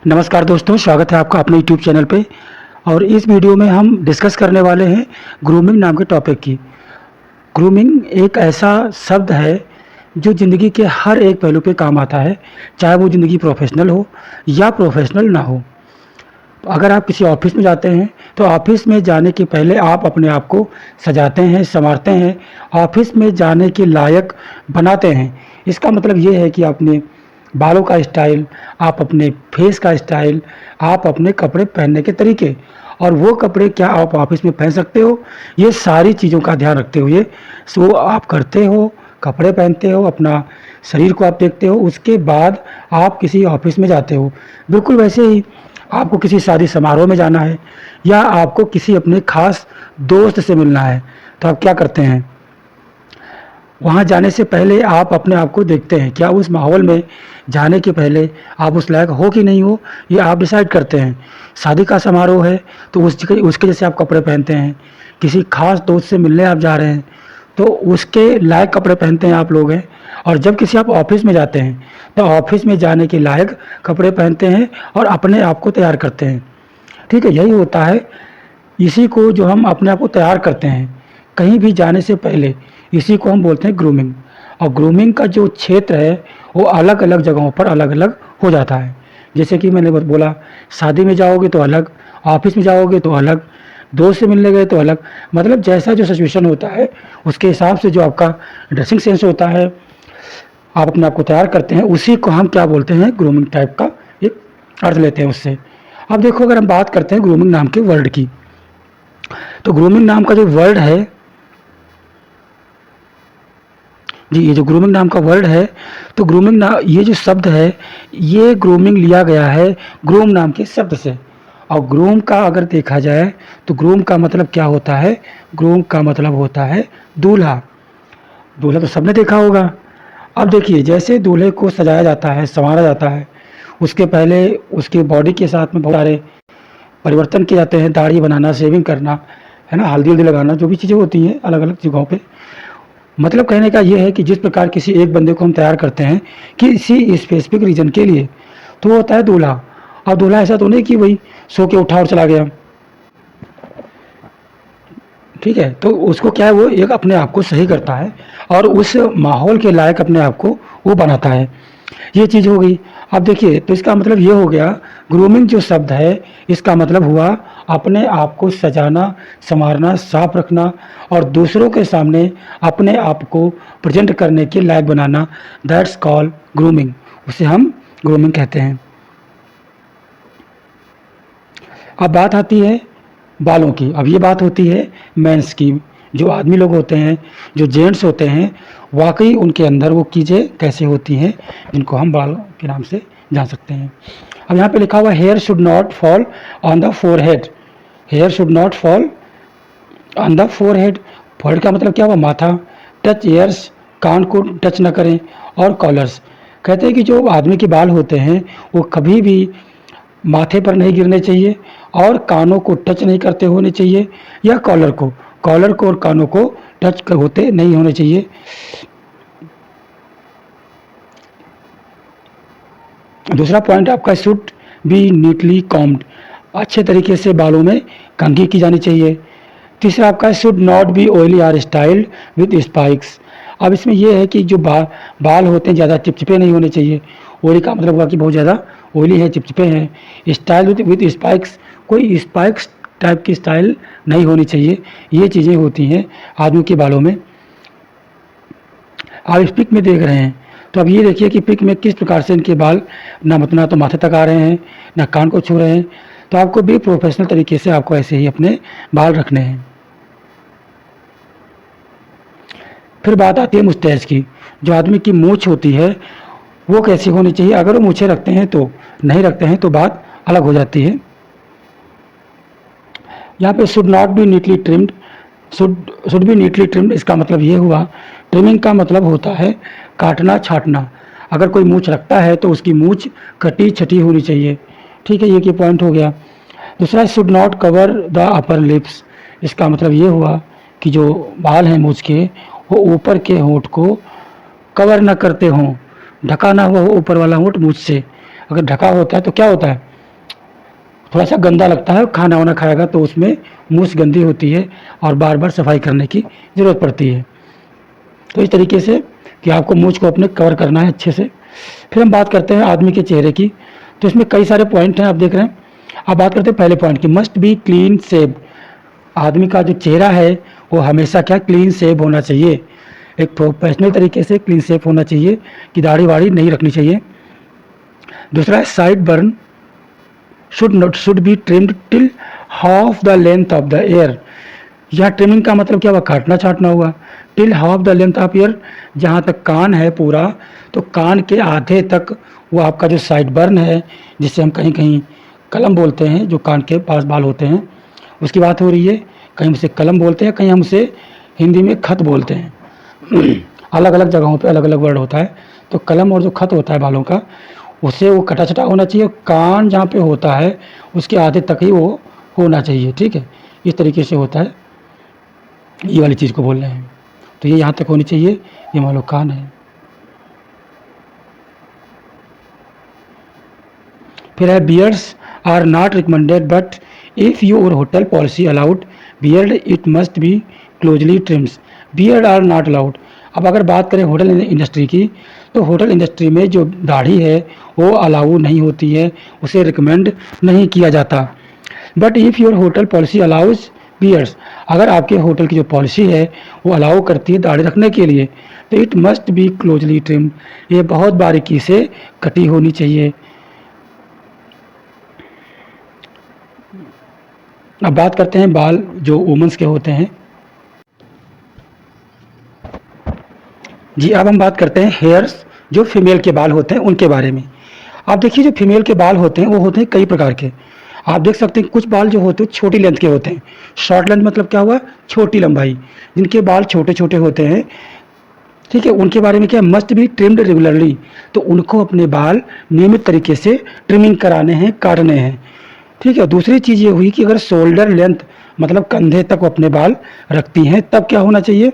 नमस्कार दोस्तों, स्वागत है आपका अपने यूट्यूब चैनल पे। और इस वीडियो में हम डिस्कस करने वाले हैं ग्रूमिंग नाम के टॉपिक की। ग्रूमिंग एक ऐसा शब्द है जो ज़िंदगी के हर एक पहलू पे काम आता है, चाहे वो ज़िंदगी प्रोफेशनल हो या प्रोफेशनल ना हो। तो अगर आप किसी ऑफिस में जाते हैं तो ऑफिस में जाने के पहले आप अपने आप को सजाते हैं, संवारते हैं, ऑफिस में जाने के लायक बनाते हैं। इसका मतलब ये है कि अपने बालों का स्टाइल, आप अपने फेस का स्टाइल, आप अपने कपड़े पहनने के तरीके और वो कपड़े क्या आप ऑफिस में पहन सकते हो, ये सारी चीज़ों का ध्यान रखते हुए सो आप करते हो, कपड़े पहनते हो, अपना शरीर को आप देखते हो, उसके बाद आप किसी ऑफिस में जाते हो। बिल्कुल वैसे ही आपको किसी शादी समारोह में जाना है या आपको किसी अपने खास दोस्त से मिलना है तो आप क्या करते हैं, वहाँ जाने से पहले आप अपने आप को देखते हैं। क्या उस माहौल में जाने के पहले आप उस लायक हो कि नहीं हो, ये आप डिसाइड करते हैं। शादी का समारोह है तो उसके जैसे आप कपड़े पहनते हैं। किसी खास दोस्त से मिलने आप जा रहे हैं तो उसके लायक कपड़े पहनते हैं आप लोग हैं। और जब किसी आप ऑफिस में जाते हैं तो ऑफिस में जाने के लायक कपड़े पहनते हैं और अपने आप को तैयार करते हैं। ठीक है, यही होता है। इसी को जो हम अपने आप को तैयार करते हैं कहीं भी जाने से पहले, इसी को हम बोलते हैं ग्रूमिंग। और ग्रूमिंग का जो क्षेत्र है वो अलग अलग जगहों पर अलग अलग हो जाता है। जैसे कि मैंने बोला, शादी में जाओगे तो अलग, ऑफिस में जाओगे तो अलग, दोस्त से मिलने गए तो अलग। मतलब जैसा जो सिचुएशन होता है उसके हिसाब से जो आपका ड्रेसिंग सेंस होता है, आप अपने आप को तैयार करते हैं, उसी को हम क्या बोलते हैं, ग्रूमिंग टाइप का एक अर्थ लेते हैं उससे। अब देखो, अगर हम बात करते हैं ग्रूमिंग नाम के वर्ड की, तो ग्रूमिंग नाम का जो वर्ड है जी, ये जो ग्रूमिंग नाम का वर्ड है, तो ग्रूमिंग ना ये जो शब्द है, ये ग्रूमिंग लिया गया है ग्रूम नाम के शब्द से। और ग्रूम का अगर देखा जाए तो ग्रूम का मतलब क्या होता है, ग्रूम का मतलब होता है दूल्हा। दूल्हा तो सबने देखा होगा। अब देखिए, जैसे दूल्हे को सजाया जाता है, संवारा जाता है, उसके पहले उसके बॉडी के साथ में बहुत सारे परिवर्तन किए जाते हैं। दाढ़ी बनाना, शेविंग करना, है ना, हल्दी वल्दी लगाना, जो भी चीज़ें होती हैं अलग अलग जगहों पे। मतलब कहने का ये है कि जिस प्रकार किसी एक बंदे को हम तैयार करते हैं किसी स्पेसिफिक रीजन के लिए, तो वो होता है दूल्हा। और दूल्हा ऐसा तो नहीं कि वही सो के उठा और चला गया। ठीक है, तो उसको क्या है, वो एक अपने आप को सही करता है और उस माहौल के लायक अपने आप को वो बनाता है। ये चीज़ हो गई। अब देखिए, तो इसका मतलब ये हो गया, ग्रूमिंग जो शब्द है इसका मतलब हुआ अपने आप को सजाना, संवारना, साफ रखना और दूसरों के सामने अपने आप को प्रेजेंट करने के लायक बनाना। दैट्स कॉल ग्रूमिंग, उसे हम ग्रूमिंग कहते हैं। अब बात आती है बालों की। अब ये बात होती है मेंस की। जो आदमी लोग होते हैं, जो जेंट्स होते हैं, वाकई उनके अंदर वो चीज़ें कैसे होती हैं जिनको हम बालों के नाम से जान सकते हैं। अब यहाँ पे लिखा हुआ hair should not fall on the forehead. Hair should not fall on the forehead. Forehead का मतलब क्या हुआ, माथा। टच एयर्स, कान को टच ना करें। और कॉलर्स, कहते हैं कि जो आदमी के बाल होते हैं वो कभी भी माथे पर नहीं गिरने चाहिए और कानों को टच नहीं करते होने चाहिए, या कॉलर को और कानों को टच होते नहीं होने चाहिए। दूसरा पॉइंट आपका, शुड बी नीटली कॉम्ड। अच्छे तरीके से बालों में कंघी की जानी चाहिए। तीसरा आपका, should not be oily or styled with spikes. अब इसमें यह है कि जो बाल होते हैं ज़्यादा चिपचिपे नहीं होने चाहिए। ऑयली का मतलब हुआ कि बहुत ज़्यादा ऑयली है, चिपचिपे हैं। स्टाइल विद स्पाइक्स, कोई स्पाइक्स टाइप की स्टाइल नहीं होनी चाहिए। ये चीज़ें होती हैं आदमी के बालों में। आप इस पिक में देख रहे हैं, तो अब ये देखिए कि पिक में किस प्रकार से इनके बाल ना तो माथे तक आ रहे हैं, ना कान को छू रहे हैं। तो आपको भी प्रोफेशनल तरीके से आपको ऐसे ही अपने बाल रखने हैं। फिर बात आती है मुस्टैच की। जो आदमी की मूछ होती है वो कैसी होनी चाहिए। अगर वो मूछें रखते हैं तो, नहीं रखते हैं तो बात अलग हो जाती है। यहाँ पे should not B neatly trimmed, should be neatly trimmed, इसका मतलब ये हुआ, ट्रिमिंग का मतलब होता है काटना छाटना। अगर कोई मूछ रखता है तो उसकी मूछ कटी छटी होनी चाहिए। ठीक है, ये की पॉइंट हो गया। दूसरा, should not cover the upper lips. इसका मतलब ये हुआ कि जो बाल हैं मूछ के, वो ऊपर के होंठ को कवर ना करते हों, ढका ना हुआ हो ऊपर वाला होंठ मूछ से। अगर ढका होता है तो क्या होता है, थोड़ा सा गंदा लगता है, खाना वाना खाएगा तो उसमें मूछ गंदी होती है और बार बार सफाई करने की ज़रूरत पड़ती है। तो इस तरीके से कि आपको मूछ को अपने कवर करना है अच्छे से। फिर हम बात करते हैं आदमी के चेहरे की। तो इसमें कई सारे पॉइंट हैं, आप देख रहे हैं। अब बात करते हैं पहले पॉइंट की, मस्ट बी क्लीन शेव। आदमी का जो चेहरा है वो हमेशा क्या क्लीन शेव होना चाहिए, एक प्रोफेशनल तरीके से क्लीन शेव होना चाहिए कि दाढ़ी वाड़ी नहीं रखनी चाहिए। दूसरा है side burn should be trimmed till half the length of the air. यह ट्रिमिंग का मतलब क्या हुआ, काटना छाटना हुआ। Till half the length of year, जहाँ तक कान है पूरा, तो कान के आधे तक वो आपका जो साइड बर्न है, जिसे हम कहीं कहीं कलम बोलते हैं, जो कान के पास बाल होते हैं, उसकी बात हो रही है। कहीं उसे कलम बोलते हैं, कहीं हम उसे हिंदी में खत बोलते हैं। अलग अलग जगहों पे अलग अलग वर्ड होता है। तो कलम और जो खत होता है बालों का, उसे वो कटा छटा होना चाहिए। कान जहाँ पे होता है उसके आधे तक ही वो होना चाहिए, ठीक है। इस तरीके से होता है, ये वाली चीज़ को बोल रहे हैं। तो ये यहाँ तक होनी चाहिए, ये मान लो कान है। फिर है beards are not recommended but if your hotel policy allowed beard it must be closely trims. Beard are not allowed. अब अगर बात करें होटल इंडस्ट्री की, तो होटल इंडस्ट्री में जो दाढ़ी है वो अलाउ नहीं होती है, उसे रिकमेंड नहीं किया जाता। But if your hotel policy allows beards, अगर आपके होटल की जो पॉलिसी है वो अलाउ करती है दाढ़ी रखने के लिए, तो it must be closely trim, ये बहुत बारीकी से कटी होनी चाहिए। अब बात करते हैं बाल जो वुमेंस के होते हैं। जी, अब हम बात करते हैं हेयर्स जो फीमेल के बाल होते हैं उनके बारे में। आप देखिए जो फीमेल के बाल होते हैं वो होते हैं कई प्रकार के। आप देख सकते हैं कुछ बाल जो होते हैं छोटी लेंथ के होते हैं। शॉर्ट लेंथ मतलब क्या हुआ, छोटी लंबाई। जिनके बाल छोटे छोटे होते हैं, ठीक है, उनके बारे में क्या, मस्ट बी ट्रिम्ड रेगुलरली। तो उनको अपने बाल नियमित तरीके से ट्रिमिंग कराने हैं, काटने हैं, ठीक है। दूसरी चीज़ ये हुई कि अगर शोल्डर लेंथ मतलब कंधे तक वो अपने बाल रखती हैं, तब क्या होना चाहिए,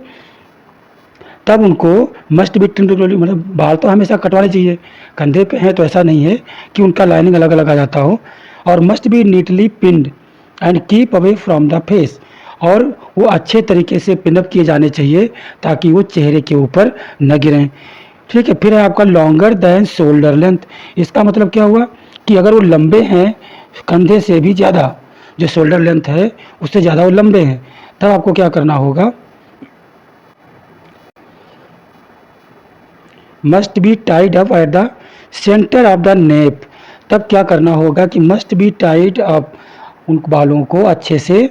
तब उनको मस्ट बी ट्रिम्ड रेगुलरली, मतलब बाल तो हमेशा कटवाने चाहिए। कंधे पे हैं तो ऐसा नहीं है कि उनका लाइनिंग अलग अलग आ जाता हो। और must be neatly pinned and keep away from the face, और वो अच्छे तरीके से पिनअप किए जाने चाहिए ताकि वो चेहरे के ऊपर न गिरें, ठीक है। फिर है आपका लॉन्गर दैन शोल्डर लेंथ। इसका मतलब क्या हुआ कि अगर वो लंबे हैं कंधे से भी ज़्यादा, जो शोल्डर लेंथ है उससे ज़्यादा वो लंबे हैं, तब आपको क्या करना होगा, must be tied up at the centre of the nap. तब क्या करना होगा कि मस्ट बी टाइड अप, उन बालों को अच्छे से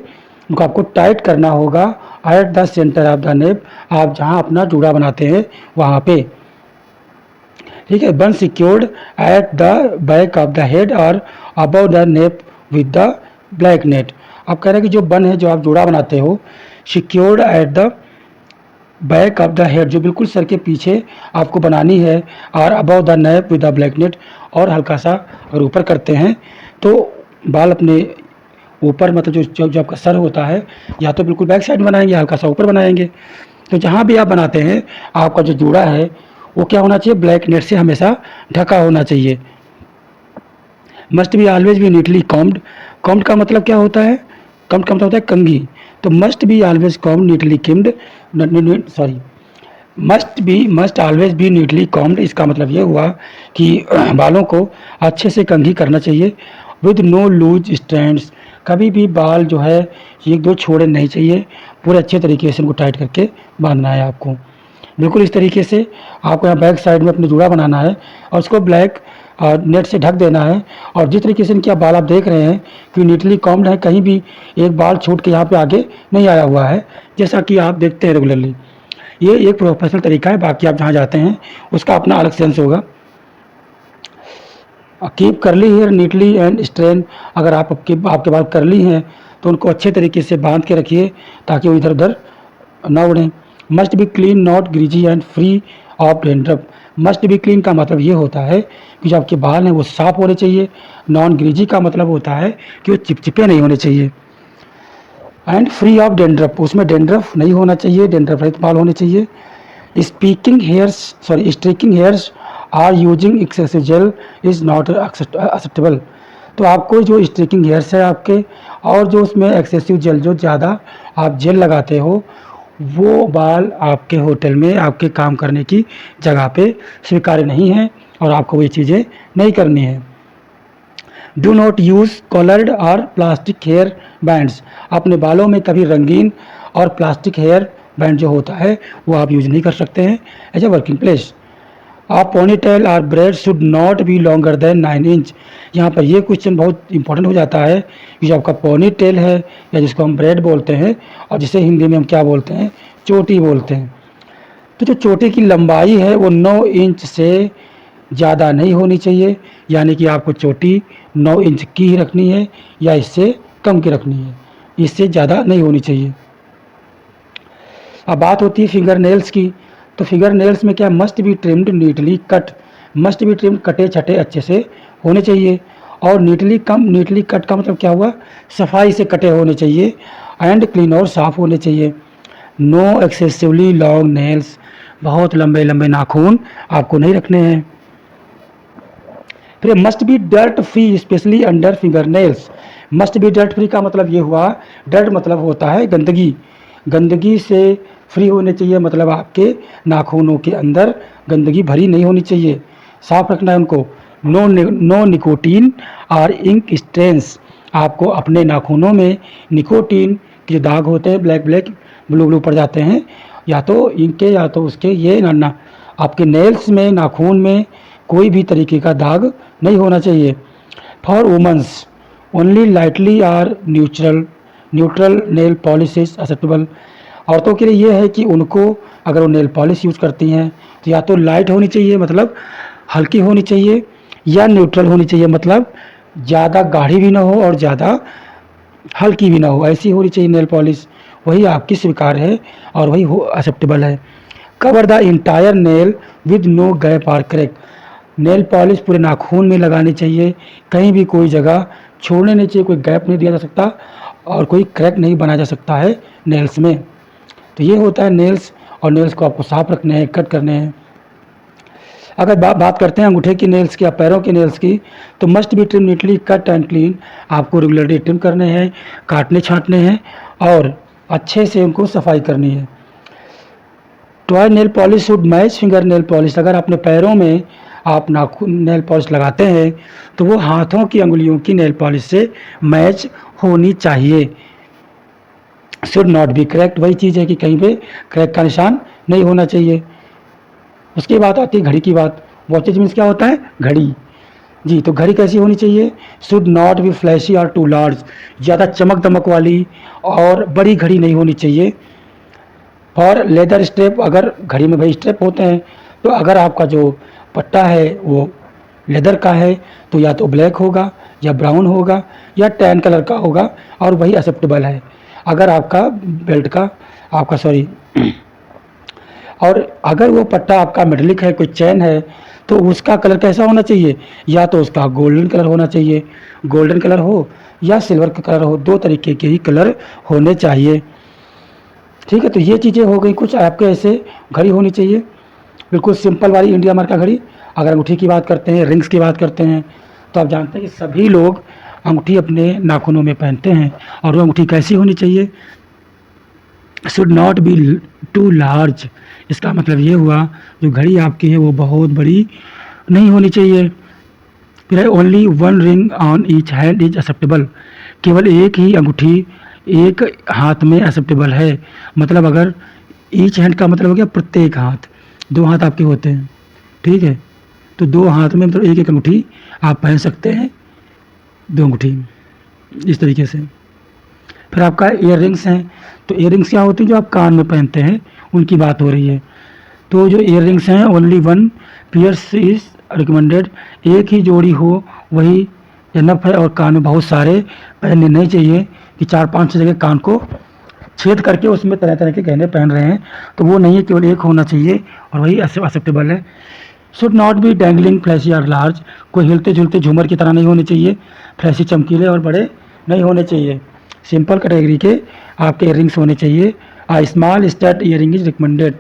उनको आपको टाइट करना होगा at the centre of the nap, आप जहाँ अपना जूड़ा बनाते हैं वहाँ पे, ठीक है। Bun secured at the back of the head और above the nape with the black net. आप कह रहे हैं कि जो बन है जो आप जूड़ा बनाते हो, secured at the back of the head, जो बिल्कुल सर के पीछे आपको बनानी है, और above the nape with the black net, और हल्का सा अगर ऊपर करते हैं तो बाल अपने ऊपर, मतलब जो आपका सर होता है, या तो बिल्कुल बैक साइड बनाएंगे, हल्का सा ऊपर बनाएंगे। तो जहाँ भी आप बनाते हैं आपका जो जूड़ा है वो क्या होना चाहिए, ब्लैक नेट से हमेशा ढका होना चाहिए। Must be always be neatly combed. Combed का मतलब क्या होता है, कॉम्ड का मतलब होता है कंघी। तो must be always combed neatly kempt, sorry, must always be neatly combed. इसका मतलब ये हुआ कि बालों को अच्छे से कंघी करना चाहिए। विद नो लूज स्ट्रैंड्स, कभी भी बाल जो है एक दो छोड़े नहीं चाहिए, पूरे अच्छे तरीके से उनको टाइट करके बांधना है आपको, बिल्कुल इस तरीके से। आपको यहाँ बैक साइड में अपने जूड़ा बनाना है और उसको ब्लैक नेट से ढक देना है। और जिस तरीके से इनके बाल आप देख रहे हैं कि नीटली कॉम्ड है, कहीं भी एक बाल छूट के यहाँ पे आगे नहीं आया हुआ है, जैसा कि आप देखते हैं रेगुलरली। ये एक प्रोफेशनल तरीका है, बाकी आप जहाँ जाते हैं उसका अपना अलग सेंस होगा। Keep curly hair neatly and strain, अगर आपके बाल करली हैं तो उनको अच्छे तरीके से बांध के रखिए ताकि वो इधर उधर ना उड़ें। Must be clean not greasy and free of dandruff. Must be clean का मतलब ये होता है कि जो आपके बाल हैं वो साफ़ होने चाहिए। नॉन ग्रीजी का मतलब होता है कि वो चिपचिपे नहीं होने चाहिए। एंड फ्री ऑफ डेंड्रफ, उसमें डेंड्रफ नहीं होना चाहिए, डेंड्रफ रहित बाल होने चाहिए। Streaking hairs or using excessive gel is not acceptable. तो आपको जो स्ट्रेकिंग हेयर्स है आपके, और जो उसमें एक्सेसिव जेल, जो ज़्यादा आप जेल लगाते हो, वो बाल आपके होटल में आपके काम करने की जगह पे स्वीकार्य नहीं है और आपको ये चीज़ें नहीं करनी है। डू नॉट यूज़ कॉलर्ड और प्लास्टिक हेयर बैंड्स। अपने बालों में कभी रंगीन और प्लास्टिक हेयर बैंड जो होता है वो आप यूज़ नहीं कर सकते हैं एज ए वर्किंग प्लेस। आप पोनी टेल और bread should not B longer than 9 inch. यहाँ पर ये क्वेश्चन बहुत इंपॉर्टेंट हो जाता है कि जो आपका पोनी टेल है, या जिसको हम ब्रेड बोलते हैं और जिसे हिंदी में हम क्या बोलते हैं, चोटी बोलते हैं, तो जो चोटी की लंबाई है वो 9 इंच से ज़्यादा नहीं होनी चाहिए, यानी कि आपको चोटी 9 इंच की ही रखनी है या इससे कम की रखनी है, इससे ज़्यादा नहीं होनी चाहिए। अब बात होती है फिंगर नेल्स की, तो फिंगर नेल्स में क्या, must be trimmed neatly cut. Must be trimmed, कटे छटे अच्छे से होने चाहिए। और नीटली कट का मतलब क्या हुआ, सफाई से कटे होने चाहिए। एंड क्लीन, और साफ़ होने चाहिए। नो एक्सेसिवली लॉन्ग नेल्स, बहुत लंबे लंबे नाखून आपको नहीं रखने हैं। फिर must be dirt free specially under finger nails. Must be dirt free का मतलब ये हुआ, डर्ट मतलब होता है गंदगी, गंदगी से फ्री होने चाहिए, मतलब आपके नाखूनों के अंदर गंदगी भरी नहीं होनी चाहिए, साफ रखना है उनको। नो निकोटीन और इंक स्ट्रेंस, आपको अपने नाखूनों में निकोटीन के दाग होते हैं, ब्लैक ब्लू ब्लू पड़ जाते हैं, या तो इंक के या तो उसके, ये ना आपके नेल्स में, नाखून में कोई भी तरीके का दाग नहीं होना चाहिए। For womens only lightly or neutral nail polish is acceptable. औरतों के लिए ये है कि उनको, अगर वो नेल पॉलिश यूज़ करती हैं तो या तो लाइट होनी चाहिए, मतलब हल्की होनी चाहिए, या न्यूट्रल होनी चाहिए, मतलब ज़्यादा गाढ़ी भी ना हो और ज़्यादा हल्की भी ना हो, ऐसी होनी चाहिए नेल पॉलिश, वही आपकी स्वीकार है और वही एक्सेप्टेबल है। Cover the entire nail with no gap और क्रैक। नेल पॉलिश पूरे नाखून में लगानी चाहिए, कहीं भी कोई जगह छोड़ने नहीं चाहिए, कोई गैप नहीं दिया जा सकता और कोई क्रैक नहीं बनाया जा सकता है नेल्स में। तो ये होता है नेल्स, और नेल्स को आपको साफ रखने हैं, कट करने हैं। अगर बात करते हैं अंगूठे की नेल्स की या पैरों की नेल्स की, तो must B trim neatly cut and clean. आपको रेगुलरली ट्रिम करने हैं, काटने छाँटने हैं और अच्छे से उनको सफाई करनी है। Toy nail polish should match finger nail polish. अगर अपने पैरों में आप नाखून नेल पॉलिश लगाते हैं तो वो हाथों की अंगुलियों की नेल पॉलिश से मैच होनी चाहिए। शुड नॉट बी क्रैक्ड, वही चीज़ है कि कहीं पे क्रैक का निशान नहीं होना चाहिए। उसके बाद आती है घड़ी की बात। वॉचेज मीन्स क्या होता है, घड़ी जी। तो घड़ी कैसी होनी चाहिए, शुड नॉट बी फ्लैशी और टू लार्ज, ज़्यादा चमक दमक वाली और बड़ी घड़ी नहीं होनी चाहिए। और लेदर स्ट्रेप, अगर घड़ी में भाई स्ट्रेप होते हैं, तो अगर आपका जो पट्टा है वो लेदर का है तो या तो ब्लैक होगा या ब्राउन होगा या टैन कलर का होगा, और वही एक्सेप्टेबल है। अगर आपका बेल्ट का आपका सॉरी और अगर वो पट्टा आपका मेटलिक है, कोई चैन है, तो उसका कलर कैसा होना चाहिए, या तो उसका गोल्डन कलर होना चाहिए, गोल्डन कलर हो या सिल्वर का कलर हो, दो तरीके के ही कलर होने चाहिए। ठीक है, तो ये चीज़ें हो गई कुछ आपके, ऐसे घड़ी होनी चाहिए बिल्कुल सिंपल वाली इंडिया मार्क का घड़ी। अगर अंगूठी की बात करते हैं, रिंग्स की बात करते हैं, तो आप जानते हैं कि सभी लोग अंगूठी अपने नाखूनों में पहनते हैं, और वो अंगूठी कैसी होनी चाहिए, should not be too large. इसका मतलब ये हुआ जो घड़ी आपकी है वो बहुत बड़ी नहीं होनी चाहिए। फिर only one ring on each hand is acceptable, केवल एक ही अंगूठी एक हाथ में एक्सेप्टेबल है। मतलब अगर ईच हैंड का मतलब हो गया प्रत्येक हाथ, दो हाथ आपके होते हैं, ठीक है, तो दो हाथ में मतलब एक एक अंगूठी आप पहन सकते हैं, दो अंगूठी इस तरीके से। फिर आपका ईयर रिंग्स हैं, तो ईयर रिंग्स क्या होती हैं, जो आप कान में पहनते हैं उनकी बात हो रही है। तो जो ईयर रिंग्स हैं, only one pierce is recommended, एक ही जोड़ी हो वही इनफ है, और कान में बहुत सारे पहनने नहीं चाहिए कि 4-5 जगह कान को छेद करके उसमें तरह तरह के गहने पहन रहे हैं, तो वो नहीं है, केवल एक होना चाहिए और वही एक्सेप्टेबल है। Should not be dangling flashy और लार्ज, कोई हिलते झुलते झूमर की तरह नहीं होने चाहिए, फ्लैशी चमकीले और बड़े नहीं होने चाहिए, सिंपल कैटेगरी के आपके इयरिंग्स होने चाहिए। A small stud earring is recommended,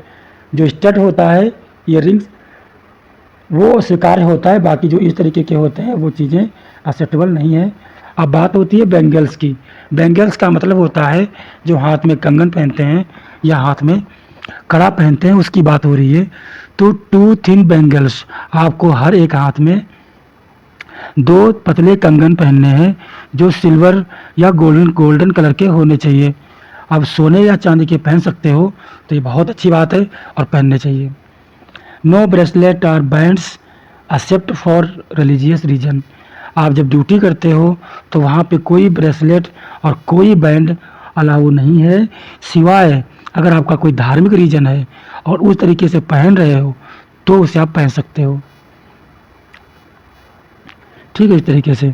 जो स्टड होता है इयरिंग्स वो स्वीकार्य होता है, बाकी जो इस तरीके के होते हैं वो चीज़ें एक्सेप्टेबल नहीं है। अब बात होती है बैंगल्स की। बैंगल्स का मतलब होता है जो हाथ में कंगन पहनते हैं या हाथ में कड़ा पहनते हैं, उसकी बात हो रही है। तो 2 थिन बैंगल्स, आपको हर एक हाथ में 2 पतले कंगन पहनने हैं जो सिल्वर या गोल्डन कलर के होने चाहिए। अब सोने या चांदी के पहन सकते हो तो ये बहुत अच्छी बात है और पहनने चाहिए। नो ब्रेसलेट और bands except for religious reason. आप जब ड्यूटी करते हो तो वहाँ पे कोई ब्रेसलेट और कोई बैंड अलाउ नहीं है, सिवाय अगर आपका कोई धार्मिक रीजन है और उस तरीके से पहन रहे हो तो उसे आप पहन सकते हो। ठीक है, इस तरीके से।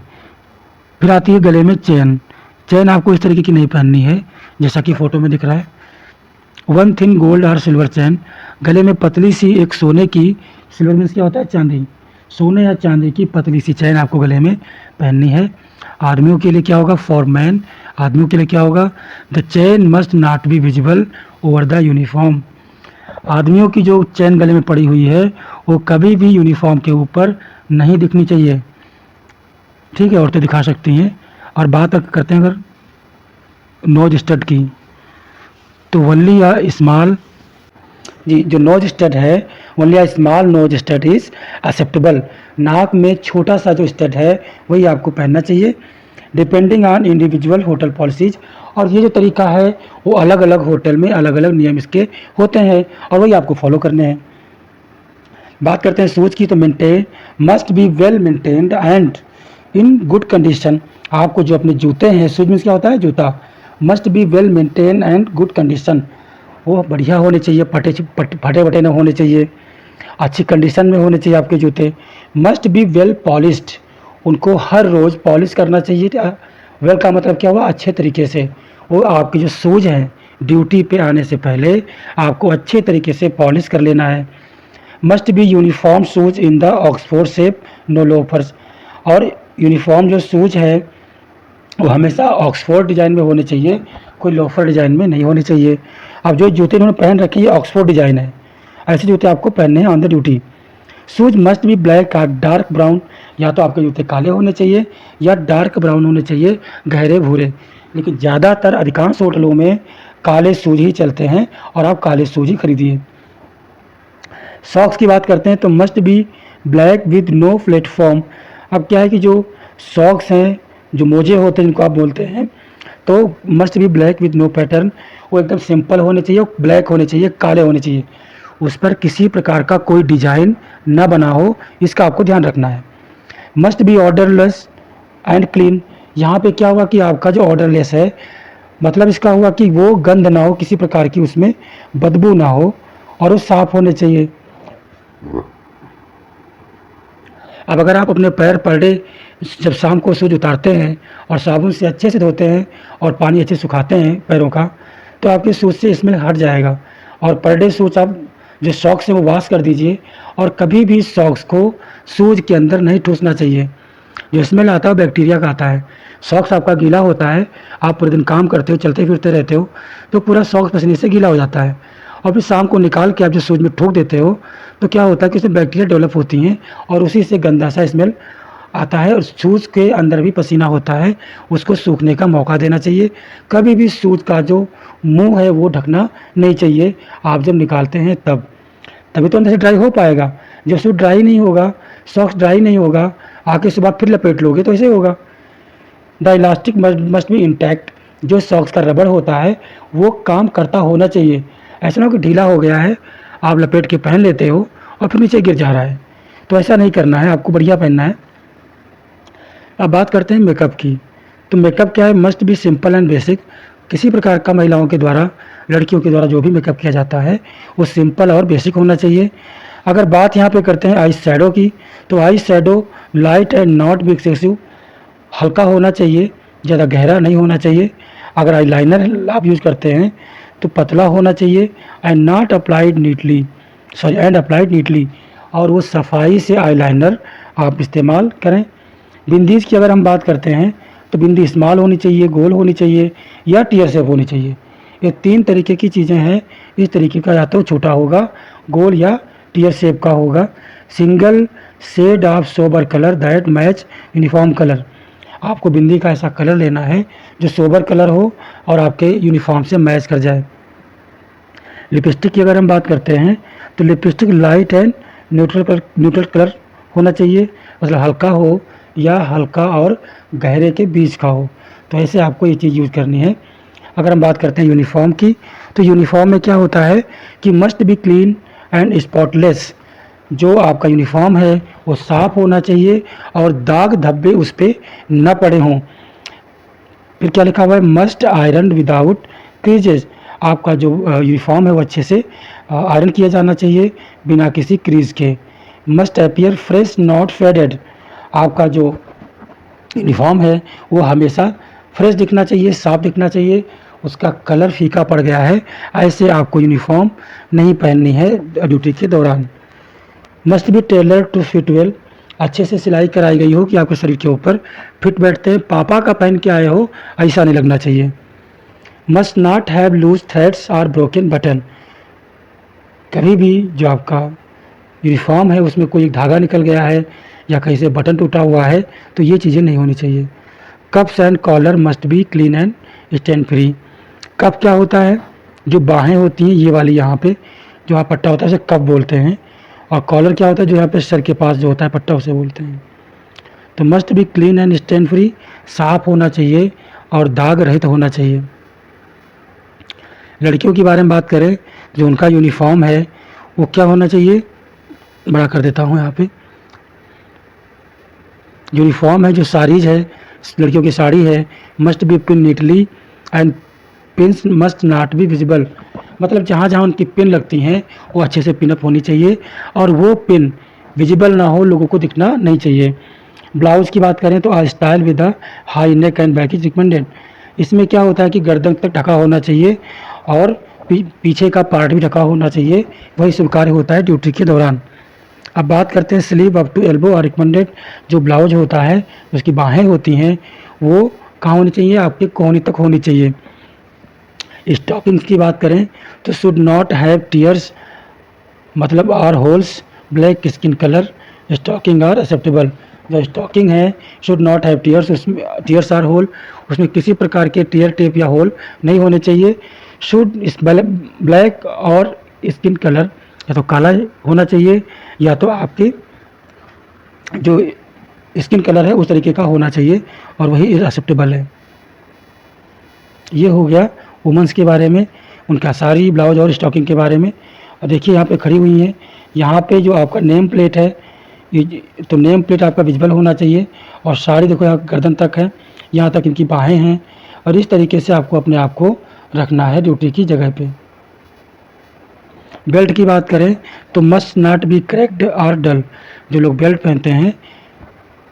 फिर आती है गले में चेन। चेन आपको इस तरीके की नहीं पहननी है जैसा कि फ़ोटो में दिख रहा है। 1 थिन गोल्ड और सिल्वर चेन, गले में पतली सी एक सोने की, सिल्वर मीन्स क्या होता है चांदी, सोने या चांदी की पतली सी चेन आपको गले में पहननी है। आदमियों के लिए क्या होगा, फॉर मैन, आदमियों के लिए क्या होगा, the chain must not be visible over the uniform. आदमियों की जो चेन गले में पड़ी हुई है वो कभी भी यूनिफॉर्म के ऊपर नहीं दिखनी चाहिए। ठीक है, औरतें दिखा सकती हैं। और बात करते हैं अगर नोज स्टड की, तो वनली या स्मॉल, जी जो नोज स्टड है ओनली या small nose stud is acceptable. नाक में छोटा सा जो स्टड है वही आपको पहनना चाहिए, depending on individual hotel policies. और ये जो तरीका है वो अलग अलग होटल में अलग अलग नियम इसके होते हैं और वही आपको फॉलो करने हैं। बात करते हैं शूज़ की, तो maintain must be well maintained and in good condition. आपको जो अपने जूते हैं, शूज मीन्स क्या होता है जूता, must be well maintain and good condition, वो बढ़िया होने चाहिए, फटे वटे न होने चाहिए, अच्छी कंडीशन में होने चाहिए आपके जूते। मस्ट बी वेल पॉलिश्ड, उनको हर रोज़ पॉलिश करना चाहिए। वेल का मतलब क्या हुआ, अच्छे तरीके से। वो आपके जो शूज़ हैं ड्यूटी पे आने से पहले आपको अच्छे तरीके से पॉलिश कर लेना है। Must be uniform shoes in the Oxford shape, no loafers. और यूनिफॉर्म जो शूज़ है वो हमेशा ऑक्सफोर्ड डिज़ाइन में होने चाहिए, कोई लोफर डिज़ाइन में नहीं होने चाहिए। अब जो जूते इन्होंने पहन रखे हैं ये ऑक्सफोर्ड डिज़ाइन है, ऐसे जूते आपको पहनने हैं on the duty. Shoes must be black और डार्क ब्राउन, या तो आपके जूते काले होने चाहिए या डार्क ब्राउन होने चाहिए, गहरे भूरे। लेकिन ज़्यादातर अधिकांश होटलों में काले शूज़ ही चलते हैं और आप काले शूज़ ही खरीदिए। सॉक्स की बात करते हैं तो must be black with no platform. अब क्या है कि जो सॉक्स हैं, जो मोजे होते हैं जिनको आप बोलते हैं, तो must be black with no pattern, वो एकदम सिंपल होने चाहिए, ब्लैक होने चाहिए, काले होने चाहिए, उस पर किसी प्रकार का कोई डिजाइन ना बना हो, इसका आपको ध्यान रखना है। Must B odourless and clean, यहाँ पे क्या हुआ कि आपका जो ऑर्डरलेस है मतलब इसका हुआ कि वो गंध ना हो, किसी प्रकार की उसमें बदबू ना हो और वो साफ़ होने चाहिए। अब अगर आप अपने पैर पर डे जब शाम को शूज उतारते हैं और साबुन से अच्छे से धोते हैं और पानी अच्छे से सुखाते हैं पैरों का, तो आपके शूज़ से स्मेल हट जाएगा। और पर डे शूज़ आप जो सॉक्स हैं वो वॉश कर दीजिए और कभी भी सॉक्स को शूज़ के अंदर नहीं ठूसना चाहिए। जो स्मेल आता है वो बैक्टीरिया का आता है। सॉक्स आपका गीला होता है, आप पूरे दिन काम करते हो, चलते फिरते रहते हो, तो पूरा सॉक्स पसीने से गीला हो जाता है। और फिर शाम को निकाल के आप जो शूज़ में ठोक देते हो तो क्या होता है कि उसमें बैक्टीरिया डेवलप होती हैं और उसी से गंदा सा स्मेल आता है। और शूज़ के अंदर भी पसीना होता है, उसको सूखने का मौका देना चाहिए। कभी भी शूज़ का जो मुंह है वो ढकना नहीं चाहिए आप जब निकालते हैं तब, तभी तो अंदर से ड्राई हो पाएगा। जब शूज़ ड्राई नहीं होगा, सॉक्स ड्राई नहीं होगा, आके सुबह फिर लपेट लोगे तो ऐसे होगा। The elastic must be intact, जो सॉक्स का रबड़ होता है वो काम करता होना चाहिए। ऐसा ना हो कि ढीला हो गया है, आप लपेट के पहन लेते हो और फिर नीचे गिर जा रहा है, तो ऐसा नहीं करना है, आपको बढ़िया पहनना है। अब बात करते हैं मेकअप की, तो मेकअप क्या है, must be simple and basic. किसी प्रकार का महिलाओं के द्वारा, लड़कियों के द्वारा जो भी मेकअप किया जाता है वो सिंपल और बेसिक होना चाहिए। अगर बात यहाँ पे करते हैं आई शैडो की, तो eye shadow light and not be excessive, हल्का होना चाहिए, ज़्यादा गहरा नहीं होना चाहिए। अगर आई लाइनर आप यूज़ करते हैं तो पतला होना चाहिए and not applied neatly, sorry and applied neatly, और वो सफाई से आई लाइनर आप इस्तेमाल करें। बिंदीज़ की अगर हम बात करते हैं तो बिंदी स्मॉल होनी चाहिए, गोल होनी चाहिए या टीयर शेप होनी चाहिए। ये 3 तरीके की चीज़ें हैं। इस तरीके का या तो छोटा होगा, गोल या टीयर शेप का होगा। Single shade of sober colour that match uniform colour. आपको बिंदी का ऐसा कलर लेना है जो सोबर कलर हो और आपके यूनिफॉर्म से मैच कर जाए। लिपस्टिक की अगर हम बात करते हैं तो lipstick light and neutral colour होना चाहिए, मतलब हल्का हो या हल्का और गहरे के बीच का हो। तो ऐसे आपको ये चीज़ यूज़ करनी है। अगर हम बात करते हैं यूनिफॉर्म की, तो यूनिफॉर्म में क्या होता है कि must be clean and spotless. जो आपका यूनिफॉर्म है वो साफ़ होना चाहिए और दाग धब्बे उस पर न पड़े हों। फिर क्या लिखा हुआ है, मस्ट आयरन विदाउट क्रीजेज। आपका जो यूनिफॉर्म है वो अच्छे से आयरन किया जाना चाहिए बिना किसी क्रीज के। Must appear fresh not faded. आपका जो यूनिफॉर्म है वो हमेशा फ्रेश दिखना चाहिए, साफ दिखना चाहिए, उसका कलर फीका पड़ गया है ऐसे आपको यूनिफॉर्म नहीं पहननी है ड्यूटी के दौरान। Must be tailor to fit well. अच्छे से सिलाई कराई गई हो कि आपके शरीर के ऊपर फिट बैठते हैं, पापा का पहन के आए हो ऐसा नहीं लगना चाहिए। Must not have loose threads और ब्रोकन बटन। कभी भी जो आपका यूनिफॉर्म है उसमें कोई धागा निकल गया है या कहीं से बटन टूटा हुआ है तो ये चीज़ें नहीं होनी चाहिए। Cups and collar must be clean and stain free. Cup क्या होता है, जो बाहें होती हैं ये वाली, यहाँ पे जो आप पट्टा होता है उसे कप बोलते हैं। और कॉलर क्या होता है, जो यहाँ पे सर के पास जो होता है पट्टा उसे बोलते हैं। तो must be clean and stain free, साफ होना चाहिए और दाग रहित होना चाहिए। लड़कियों के बारे में बात करें, जो उनका यूनिफॉर्म है वो क्या होना चाहिए, बड़ा कर देता हूँ यहाँ पे। यूनिफॉर्म है जो साड़ीज है, लड़कियों की साड़ी है, must B pin neatly and pins must not be visible. मतलब जहाँ जहाँ उनकी पिन लगती हैं वो अच्छे से पिनअप होनी चाहिए और वो पिन विजिबल ना हो, लोगों को दिखना नहीं चाहिए। ब्लाउज़ की बात करें तो a style with the high neck and back is recommended. इसमें क्या होता है कि गर्दन तक ढका होना चाहिए और पीछे का पार्ट भी ढका होना चाहिए, वही स्वीकार्य होता है ड्यूटी के दौरान। अब बात करते हैं स्लीव अप टू एल्बो और रिकमेंडेड। जो ब्लाउज होता है उसकी बाहें होती हैं वो कहाँ होनी चाहिए, आपके कोहनी तक होनी चाहिए। स्टॉकिंग्स की बात करें तो शुड नॉट हैव टीयर्स, मतलब or holes, black skin colour stocking are acceptable. जो स्टॉकिंग है शुड नॉट हैव टीयर्स, उसमें टीयर्स आर होल, उसमें किसी प्रकार के टीयर टेप या होल नहीं होने चाहिए। शुड ब्लैक और स्किन कलर, या तो काला होना चाहिए या तो आपके जो स्किन कलर है उस तरीके का होना चाहिए और वही एक्सेप्टेबल है। ये हो गया वुमेंस के बारे में, उनका साड़ी, ब्लाउज और स्टॉकिंग के बारे में। और देखिए यहाँ पे खड़ी हुई हैं, यहाँ पे जो आपका नेम प्लेट है तो नेम प्लेट आपका विजिबल होना चाहिए। और साड़ी देखो यहाँ गर्दन तक है, यहाँ तक इनकी बाहें हैं और इस तरीके से आपको अपने आप को रखना है ड्यूटी की जगह पे। बेल्ट की बात करें तो मस्ट नॉट बी क्रैक्ड और डल। जो लोग बेल्ट पहनते हैं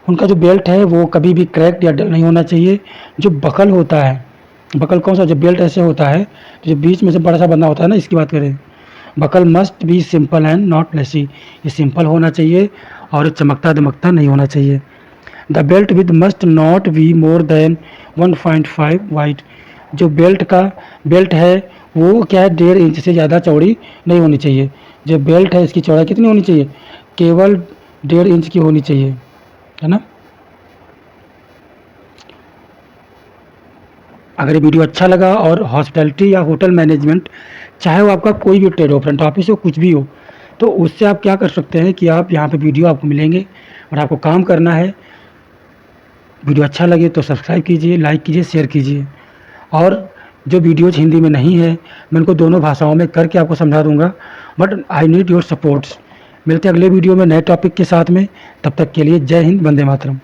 उनका जो बेल्ट है वो कभी भी क्रैक्ड या डल नहीं होना चाहिए। जो बकल होता है, बकल कौन सा, जब बेल्ट ऐसे होता है तो जो बीच में से बड़ा सा बंधा होता है ना, इसकी बात करें, buckle must be simple and not lacy. ये सिंपल होना चाहिए और चमकता दमकता नहीं होना चाहिए। The belt with must not be more than 1.5 wide. जो बेल्ट है वो क्या है, 1.5 इंच से ज़्यादा चौड़ी नहीं होनी चाहिए। जो बेल्ट है इसकी चौड़ाई कितनी होनी चाहिए, केवल 1.5 इंच की होनी चाहिए, है ना। अगर ये वीडियो अच्छा लगा और हॉस्पिटैलिटी या होटल मैनेजमेंट, चाहे वो आपका कोई भी ट्रेड हो, फ्रंट ऑफिस हो, कुछ भी हो, तो उससे आप क्या कर सकते हैं कि आप यहाँ पे वीडियो आपको मिलेंगे और आपको काम करना है। वीडियो अच्छा लगे तो सब्सक्राइब कीजिए, लाइक कीजिए, शेयर कीजिए। और जो वीडियोज हिंदी में नहीं है मैं उनको दोनों भाषाओं में करके आपको समझा दूंगा, but I need your supports. मिलते हैं अगले वीडियो में नए टॉपिक के साथ में, तब तक के लिए जय हिंद, वंदे मातरम।